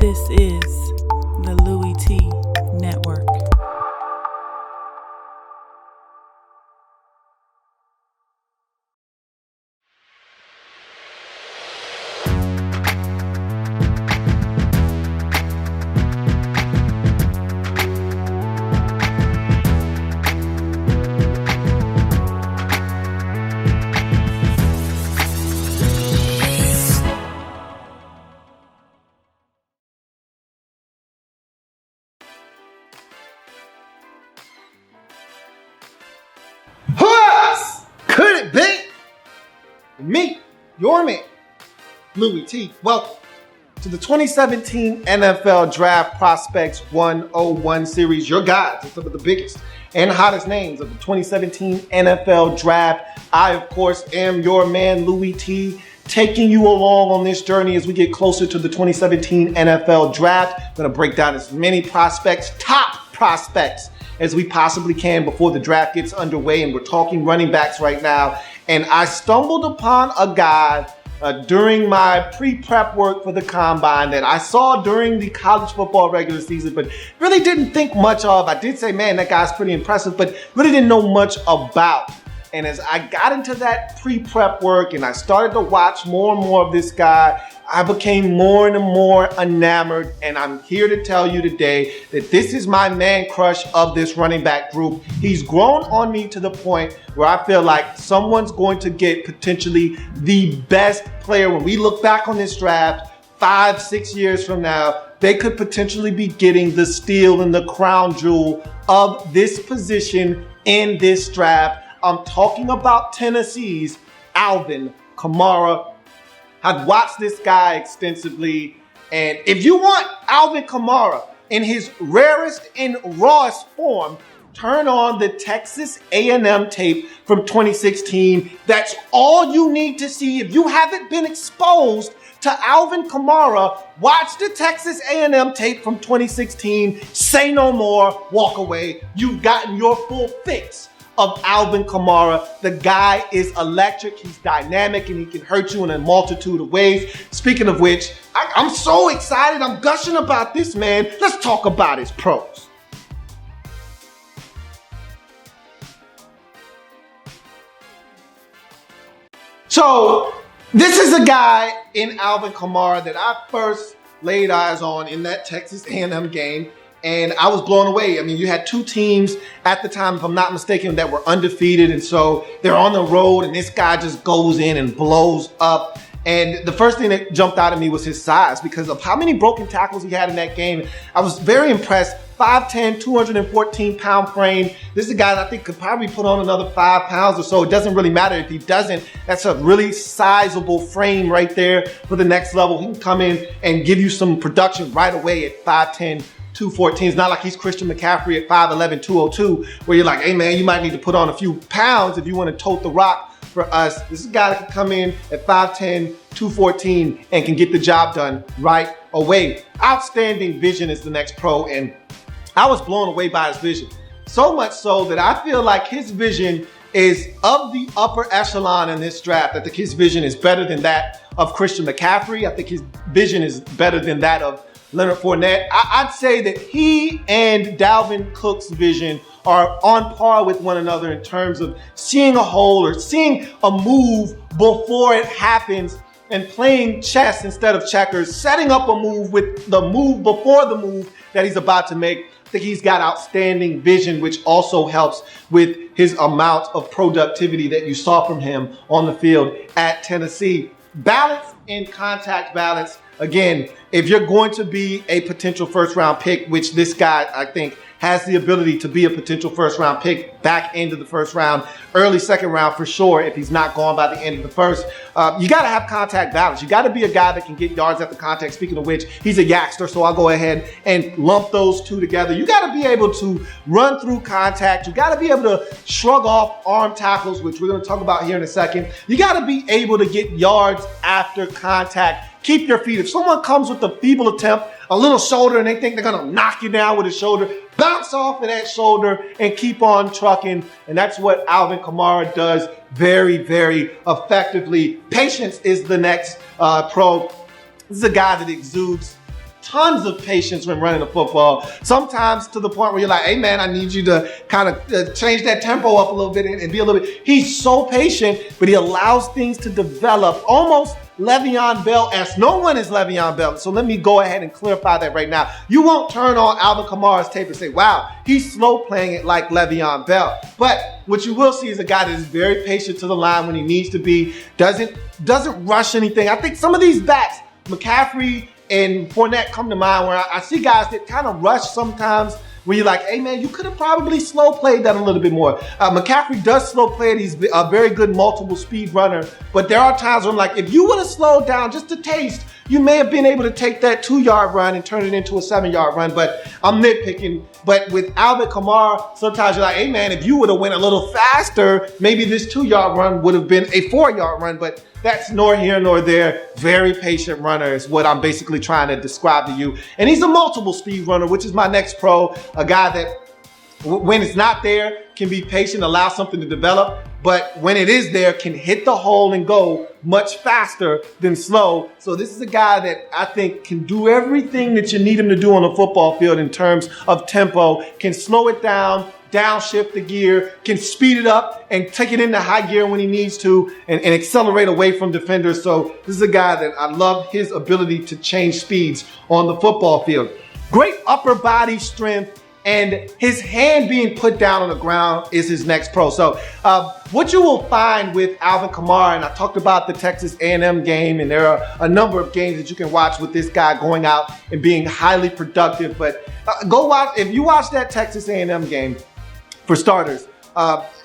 This is the Louie Tee Network. Could it be? Me, your man, Louie Tee. Welcome to the 2017 NFL Draft Prospects 101 series, your guide to some of the biggest and hottest names of the 2017 NFL Draft. I, of course, am your man, Louie Tee, taking you along on this journey as we get closer to the 2017 NFL Draft. I'm going to break down as many prospects, top prospects, as we possibly can before the draft gets underway. And we're talking running backs right now. And I stumbled upon a guy during my pre-prep work for the combine that I saw during the college football regular season, but really didn't think much of. I did say, man, that guy's pretty impressive, but really didn't know much about. And as I got into that pre-prep work and I started to watch more and more of this guy, I became more and more enamored, and I'm here to tell you today that this is my man crush of this running back group. He's grown on me to the point where I feel like someone's going to get potentially the best player. When we look back on this draft 5-6 years from now, they could potentially be getting the steal and the crown jewel of this position in this draft. I'm talking about Tennessee's Alvin Kamara. I've watched this guy extensively, and if you want Alvin Kamara in his rarest and rawest form, turn on the Texas A&M tape from 2016. That's all you need to see. If you haven't been exposed to Alvin Kamara, watch the Texas A&M tape from 2016. Say no more, walk away. You've gotten your full fix of Alvin Kamara. The guy is electric, he's dynamic, and he can hurt you in a multitude of ways. Speaking of which, I'm so excited, I'm gushing about this man. Let's talk about his pros. So, this is a guy in Alvin Kamara that I first laid eyes on in that Texas A&M game. And I was blown away. I mean, you had two teams at the time, if I'm not mistaken, that were undefeated. And so they're on the road and this guy just goes in and blows up. And the first thing that jumped out at me was his size because of how many broken tackles he had in that game. I was very impressed. 5'10", 214-pound frame. This is a guy that I think could probably put on another 5 pounds or so. It doesn't really matter if he doesn't. That's a really sizable frame right there for the next level. He can come in and give you some production right away at 5'10", 214. It's not like he's Christian McCaffrey at 5'11", 202, where you're like, hey man, you might need to put on a few pounds if you want to tote the rock for us. This is a guy that can come in at 5'10", 214 and can get the job done right away. Outstanding vision is the next pro, and I was blown away by his vision. So much so that I feel like his vision is of the upper echelon in this draft. I think his vision is better than that of Christian McCaffrey. I think his vision is better than that of Leonard Fournette. I'd say that he and Dalvin Cook's vision are on par with one another in terms of seeing a hole or seeing a move before it happens and playing chess instead of checkers, setting up a move with the move before the move that he's about to make. I think he's got outstanding vision, which also helps with his amount of productivity that you saw from him on the field at Tennessee. Balance and contact balance. Again, if you're going to be a potential first-round pick, which this guy, I think, has the ability to be a potential first-round pick back into the first round, early second round for sure, if he's not gone by the end of the first. You got to have contact balance. You got to be a guy that can get yards after contact. Speaking of which, he's a yakster, so I'll go ahead and lump those two together. You got to be able to run through contact. You got to be able to shrug off arm tackles, which we're going to talk about here in a second. You got to be able to get yards after contact. Keep your feet. If someone comes with a feeble attempt, a little shoulder, and they think they're going to knock you down with a shoulder, bounce off of that shoulder and keep on trucking. And that's what Alvin Kamara does very, very effectively. Patience is the next pro. This is a guy that exudes tons of patience when running the football. Sometimes to the point where you're like, hey man, I need you to kind of change that tempo up a little bit and be a little bit. He's so patient, but he allows things to develop almost Le'Veon Bell-esque. No one is Le'Veon Bell. So let me go ahead and clarify that right now. You won't turn on Alvin Kamara's tape and say, wow, he's slow playing it like Le'Veon Bell. But what you will see is a guy that is very patient to the line when he needs to be, doesn't rush anything. I think some of these backs, McCaffrey and Fournette come to mind where I see guys that kind of rush sometimes where you're like, hey man, you could have probably slow played that a little bit more. McCaffrey does slow play it. He's a very good multiple speed runner, but there are times where I'm like, if you would have slowed down just a taste, you may have been able to take that 2-yard run and turn it into a 7-yard run, but I'm nitpicking. But with Alvin Kamara, sometimes you're like, hey man, if you would have went a little faster, maybe this 2-yard run would have been a 4-yard run, but that's nor here nor there. Very patient runner is what I'm basically trying to describe to you. And he's a multiple speed runner, which is my next pro, a guy that when it's not there, can be patient, allow something to develop, but when it is there, can hit the hole and go much faster than slow. So this is a guy that I think can do everything that you need him to do on the football field in terms of tempo, can slow it down, downshift the gear, can speed it up and take it into high gear when he needs to and accelerate away from defenders. So this is a guy that I love his ability to change speeds on the football field. Great upper body strength, and his hand being put down on the ground is his next pro. So what you will find with Alvin Kamara, and I talked about the Texas A&M game, and there are a number of games that you can watch with this guy going out and being highly productive. But go watch, if you watch that Texas A&M game, for starters,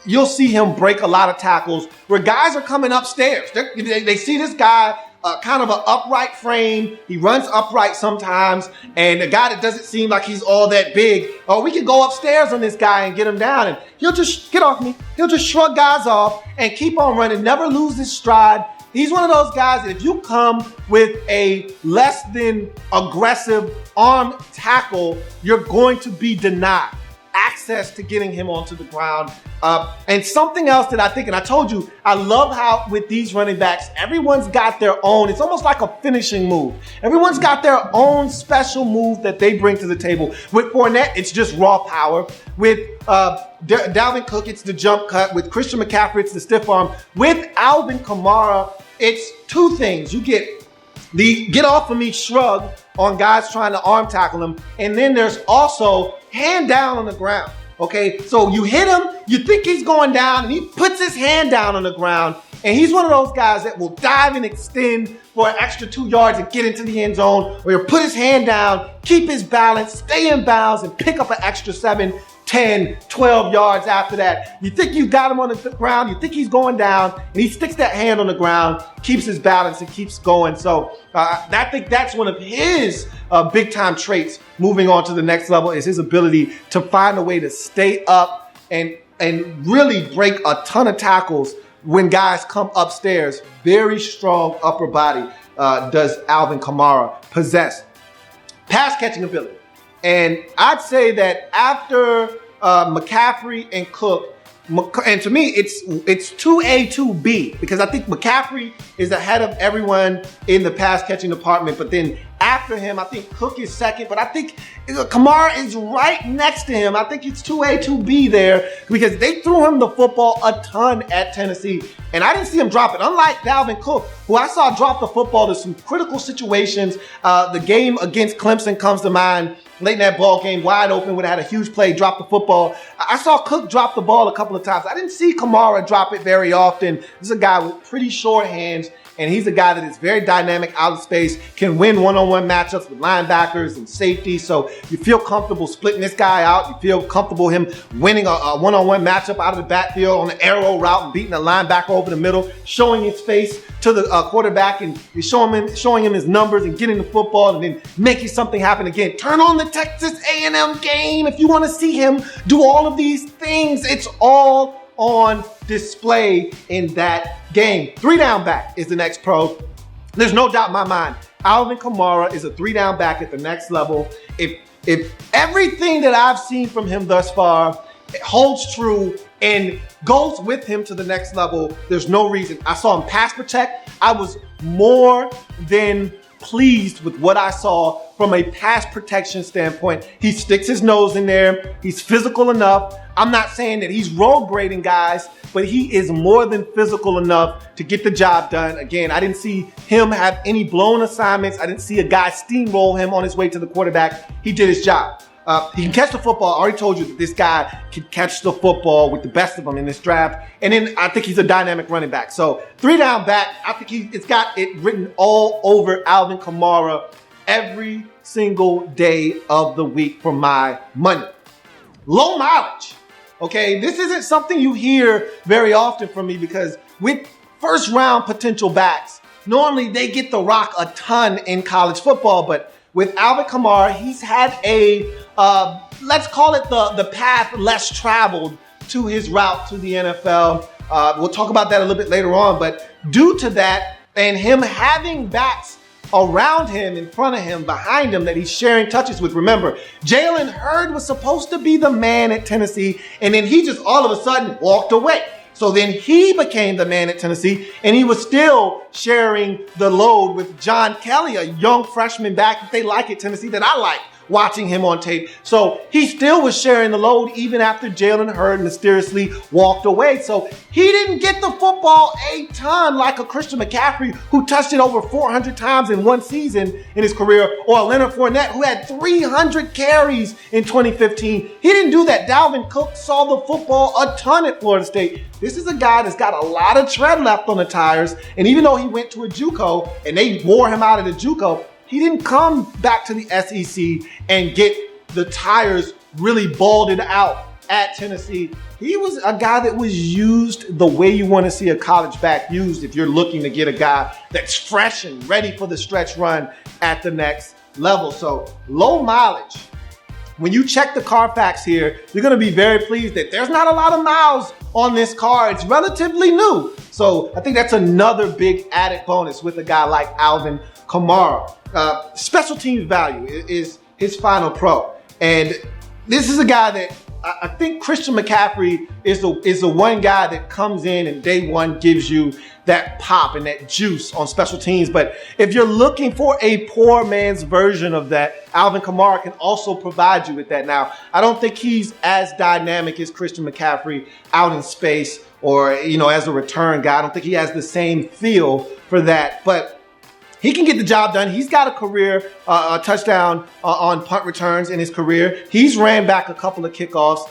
you'll see him break a lot of tackles where guys are coming upstairs. They see this guy, kind of an upright frame. He runs upright sometimes, and a guy that doesn't seem like he's all that big. Oh, we can go upstairs on this guy and get him down, and he'll just get off me. He'll just shrug guys off and keep on running, never lose his stride. He's one of those guys that if you come with a less than aggressive arm tackle, you're going to be denied access to getting him onto the ground. And something else that I think, and I told you, I love how with these running backs, everyone's got their own, it's almost like a finishing move. Everyone's got their own special move that they bring to the table. With Fournette, it's just raw power. With Dalvin Cook, it's the jump cut. With Christian McCaffrey, it's the stiff arm. With Alvin Kamara, it's two things. You get the get off of me shrug on guys trying to arm tackle him. And then there's also hand down on the ground. Okay, so you hit him, you think he's going down, and he puts his hand down on the ground. And he's one of those guys that will dive and extend for an extra 2 yards and get into the end zone, or he'll put his hand down, keep his balance, stay in bounds, and pick up an extra 7, 10, 12 yards after that. You think you've got him on the ground, you think he's going down, and he sticks that hand on the ground, keeps his balance, and keeps going. So I think that's one of his big-time traits moving on to the next level, is his ability to find a way to stay up and really break a ton of tackles when guys come upstairs. Very strong upper body does Alvin Kamara possess. Pass catching ability. And I'd say that after McCaffrey and Cook, and to me, it's 2A, 2B, because I think McCaffrey is ahead of everyone in the pass catching department. But then after him, I think Cook is second, but I think Kamara is right next to him. I think it's 2A, 2B there, because they threw him the football a ton at Tennessee, and I didn't see him drop it. Unlike Dalvin Cook, who I saw drop the football to some critical situations. The game against Clemson comes to mind. Late in that ball game, wide open, would have had a huge play, drop the football. I saw Cook drop the ball a couple of times. I didn't see Kamara drop it very often. This is a guy with pretty short hands, and he's a guy that is very dynamic out of space, can win one-on-one matchups with linebackers and safety. So you feel comfortable splitting this guy out. You feel comfortable him winning a one-on-one matchup out of the backfield on the arrow route and beating a linebacker over the middle, showing his face to the quarterback, and you're showing him his numbers and getting the football and then making something happen again. Turn on the Texas A&M game if you want to see him do all of these things. It's all on display in that game. 3-down back is the next pro. There's no doubt in my mind, Alvin Kamara is a 3-down back at the next level. If everything that I've seen from him thus far holds true and goes with him to the next level, there's no reason. I saw him pass protect. I was more than pleased with what I saw from a pass protection standpoint. He sticks his nose in there. He's physical enough. I'm not saying that he's road grading guys, but he is more than physical enough to get the job done. Again, I didn't see him have any blown assignments. I didn't see a guy steamroll him on his way to the quarterback. He did his job. He can catch the football. I already told you that this guy can catch the football with the best of them in this draft. And then I think he's a dynamic running back. So 3 down back, I think it's got it written all over Alvin Kamara every single day of the week for my money. Low mileage. Okay, this isn't something you hear very often from me because with first round potential backs, normally they get the rock a ton in college football, but with Alvin Kamara, he's had a, let's call it the path less traveled to his route to the NFL. We'll talk about that a little bit later on, but due to that and him having backs around him, in front of him, behind him that he's sharing touches with. Remember, Jalen Hurd was supposed to be the man at Tennessee, and then he just all of a sudden walked away. So then he became the man at Tennessee, and he was still sharing the load with John Kelly, a young freshman back that they like at Tennessee that I like watching him on tape. So he still was sharing the load even after Jalen Hurd mysteriously walked away. So he didn't get the football a ton like a Christian McCaffrey who touched it over 400 times in one season in his career, or a Leonard Fournette who had 300 carries in 2015. He didn't do that. Dalvin Cook saw the football a ton at Florida State. This is a guy that's got a lot of tread left on the tires. And even though he went to a JUCO and they wore him out of the JUCO, he didn't come back to the SEC and get the tires really balled out at Tennessee. He was a guy that was used the way you want to see a college back used if you're looking to get a guy that's fresh and ready for the stretch run at the next level. So low mileage. When you check the Carfax here, you're going to be very pleased that there's not a lot of miles on this car. It's relatively new. So I think that's another big added bonus with a guy like Alvin Kamara. Special teams value is his final pro. And this is a guy that I think Christian McCaffrey is the one guy that comes in and day one gives you that pop and that juice on special teams. But if you're looking for a poor man's version of that, Alvin Kamara can also provide you with that. Now, I don't think he's as dynamic as Christian McCaffrey out in space or, as a return guy. I don't think he has the same feel for that. But he can get the job done. He's got a career, a touchdown on punt returns in his career. He's ran back a couple of kickoffs.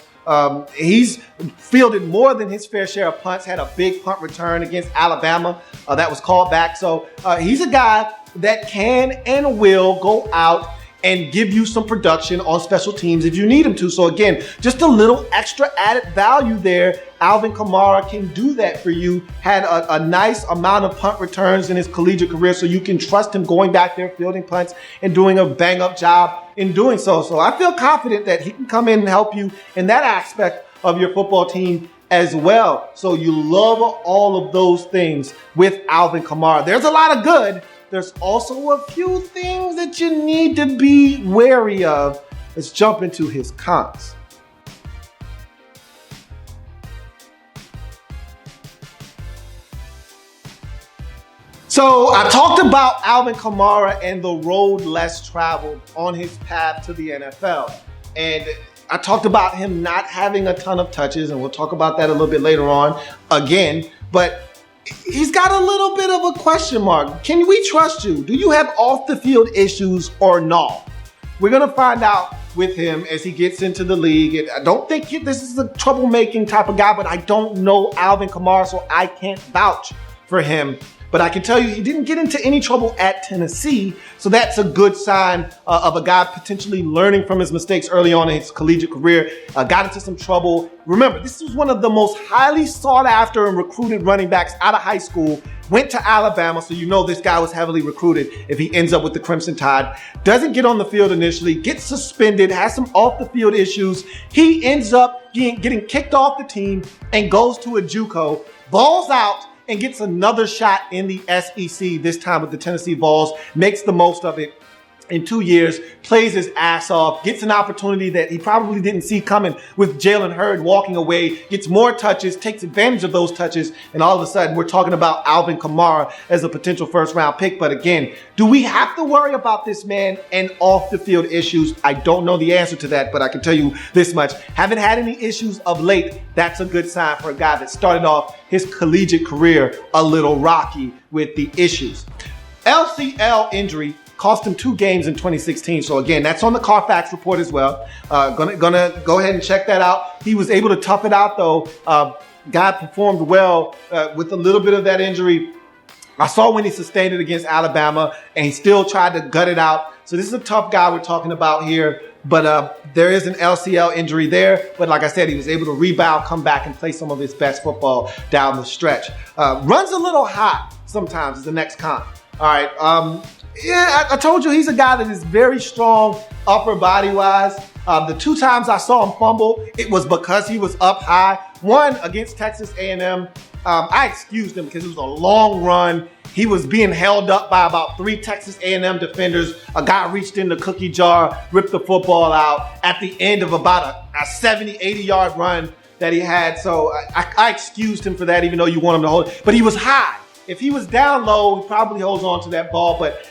He's fielded more than his fair share of punts, had a big punt return against Alabama that was called back. So he's a guy that can and will go out and give you some production on special teams if you need him to. So again, just a little extra added value there. Alvin Kamara can do that for you. Had a nice amount of punt returns in his collegiate career, so you can trust him going back there, fielding punts, and doing a bang-up job in doing so. So I feel confident that he can come in and help you in that aspect of your football team as well. So you love all of those things with Alvin Kamara. There's a lot of good. There's also a few things that you need to be wary of. Let's jump into his cons. So I talked about Alvin Kamara and the road less traveled on his path to the NFL. And I talked about him not having a ton of touches, and we'll talk about that a little bit later on again. But he's got a little bit of a question mark. Can we trust you? Do you have off the field issues or not? We're going to find out with him as he gets into the league. I don't think this is a troublemaking type of guy, but I don't know Alvin Kamara, so I can't vouch for him. But I can tell you he didn't get into any trouble at Tennessee, so that's a good sign of a guy potentially learning from his mistakes early on in his collegiate career. Got into some trouble. Remember, this was one of the most highly sought after and recruited running backs out of high school. Went to Alabama, so you know this guy was heavily recruited if he ends up with the Crimson Tide. Doesn't get on the field initially, gets suspended, has some off the field issues. He ends up getting kicked off the team and goes to a JUCO, balls out, and gets another shot in the SEC, this time with the Tennessee Vols, makes the most of it. in 2 years, plays his ass off, gets an opportunity that he probably didn't see coming with Jalen Hurd walking away, gets more touches, takes advantage of those touches, and all of a sudden we're talking about Alvin Kamara as a potential first-round pick. But again, do we have to worry about this man and off-the-field issues? I don't know the answer to that, but I can tell you this much. Haven't had any issues of late. That's a good sign for a guy that started off his collegiate career a little rocky with the issues. LCL injury cost him 2 games in 2016. So again, that's on the Carfax report as well. Gonna go ahead and check that out. He was able to tough it out though. Guy performed well with a little bit of that injury. I saw when he sustained it against Alabama, and he still tried to gut it out. So this is a tough guy we're talking about here. But there is an LCL injury there. But like I said, he was able to rebound, come back, and play some of his best football down the stretch. Runs a little hot sometimes is the next comp. All right. Yeah, I told you he's a guy that is very strong upper body-wise. The 2 times I saw him fumble, it was because he was up high. One against Texas A&M. I excused him because it was a long run. He was being held up by about 3 Texas A&M defenders. A guy reached in the cookie jar, ripped the football out at the end of about a 70, 80-yard run that he had. So I excused him for that, even though you want him to hold it. But he was high. If he was down low, he probably holds on to that ball. But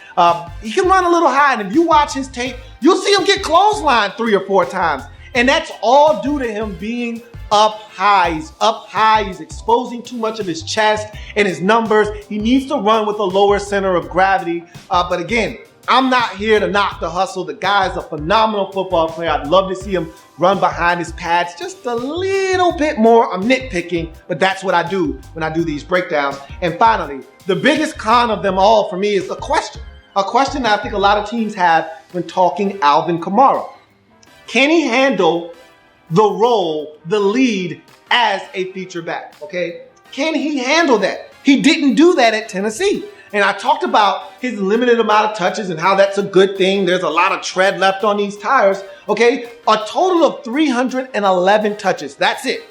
he can run a little high. And if you watch his tape, you'll see him get clotheslined 3 or 4 times. And that's all due to him being up high. He's up high. He's exposing too much of his chest and his numbers. He needs to run with a lower center of gravity. But again, I'm not here to knock the hustle. The guy is a phenomenal football player. I'd love to see him run behind his pads just a little bit more. I'm nitpicking, but that's what I do when I do these breakdowns. And finally, the biggest con of them all for me is a question. A question that I think a lot of teams have when talking Alvin Kamara. Can he handle the role, the lead as a feature back, okay? Can he handle that? He didn't do that at Tennessee. And I talked about his limited amount of touches and how that's a good thing. There's a lot of tread left on these tires, okay? A total of 311 touches. That's it.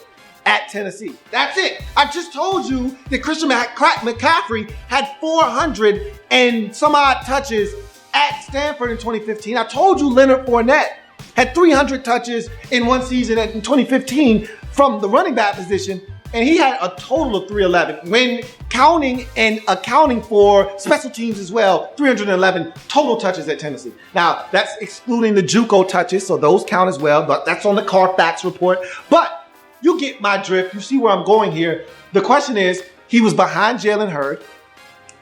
At Tennessee. That's it. I just told you that Christian McCaffrey had 400 and some odd touches at Stanford in 2015. I told you Leonard Fournette had 300 touches in one season in 2015 from the running back position, and he had a total of 311. When counting and accounting for special teams as well, 311 total touches at Tennessee. Now, that's excluding the JUCO touches, so those count as well, but that's on the Carfax report. But you get my drift. You see where I'm going here. The question is, he was behind Jalen Hurd,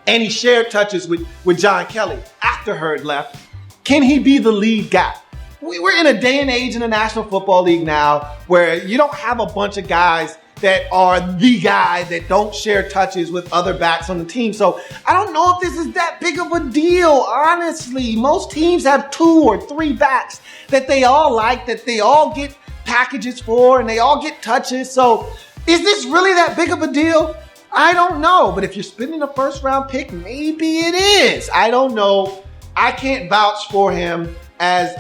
and he shared touches with John Kelly after Hurd left. Can he be the lead guy? We're in a day and age in the National Football League now where you don't have a bunch of guys that are the guy that don't share touches with other backs on the team. So I don't know if this is that big of a deal, honestly. Most teams have 2 or 3 backs that they all like, that they all get packages for, and they all get touches. So is this really that big of a deal? I don't know. But if you're spending a first-round pick, maybe it is. I don't know. I can't vouch for him as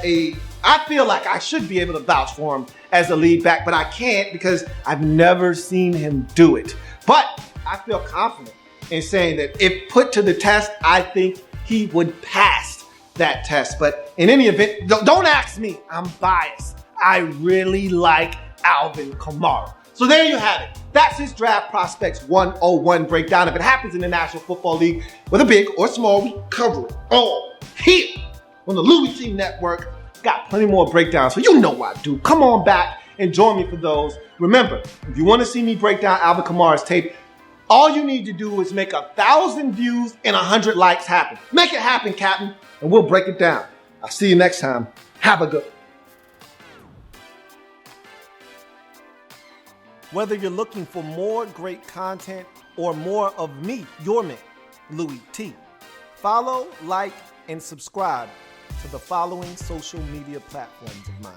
I feel like I should be able to vouch for him as a lead back, but I can't because I've never seen him do it. But I feel confident in saying that if put to the test, I think he would pass that test. But in any event, don't ask me. I'm biased. I really like Alvin Kamara. So there you have it. That's his Draft Prospects 101 breakdown. If it happens in the National Football League, whether big or small, we cover it all here on the Louie Tee Network. Got plenty more breakdowns, so you know what I do. Come on back and join me for those. Remember, if you want to see me break down Alvin Kamara's tape, all you need to do is make 1,000 views and 100 likes happen. Make it happen, Captain, and we'll break it down. I'll see you next time. Have a good one. Whether you're looking for more great content or more of me, your man, Louie Tee, follow, like, and subscribe to the following social media platforms of mine.